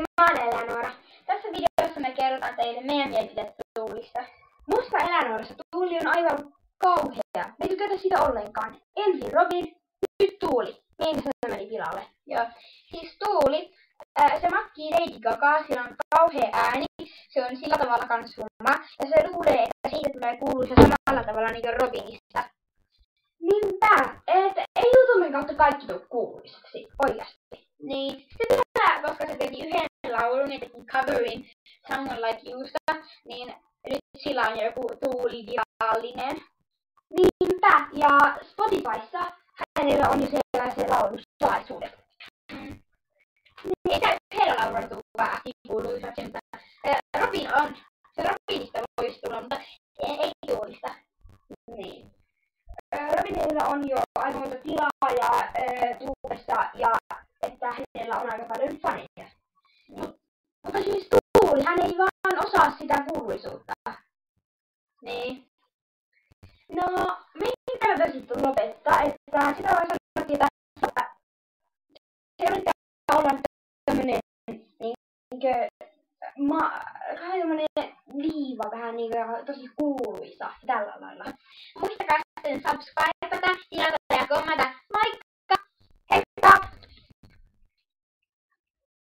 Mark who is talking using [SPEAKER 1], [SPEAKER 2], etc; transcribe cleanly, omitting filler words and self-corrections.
[SPEAKER 1] mä oon Eleonora. Tässä videossa me kerrotaan teille meidän mielipiteet Tuulista. Musta Eleonorassa Tuuli on aivan kauhea. Me ei tykätä sitä ollenkaan. Ensin Robin, nyt Tuuli. Meidän se meni pilalle. Joo. Siis Tuuli, se makkii Lady Gagaa, sillä on kauhea ääni. Se on sillä tavalla kans summa. Ja se luulee, että siitä tulee kuuluisa samalla tavalla niin kuin Robinista. Niinpä, että ei YouTuben kautta kaikki tule kuuluisaksi, oikeasti. Niin, se pitää, koska se teki yhden laulun ja teki coverin Someone Like Yousta, niin nyt sillä on joku Tuuli virallinen. Niinpä, ja Spotifyssa hänellä on jo siellä se laulun salaisuudet. Niin, heillä laulun tulee kuuluisaksi, mutta Robin on, se Robinista voisi tulla, mutta ei Tuulista. Niin. Robinilla on jo aika monta tilaa ja Tuulessa ja että hänellä on aika paljon faneja. Mutta siis Tuuli, hän ei vaan osaa sitä kuuluisuutta. Niin. No, meidän kannattaa sitten lopettaa, että sitä vaan sanottiin, että se yrittää olla tämmönen niinkö liiva vähän niinkö tosi kuuluisa tällä lailla. Muistakaa sitten subscribe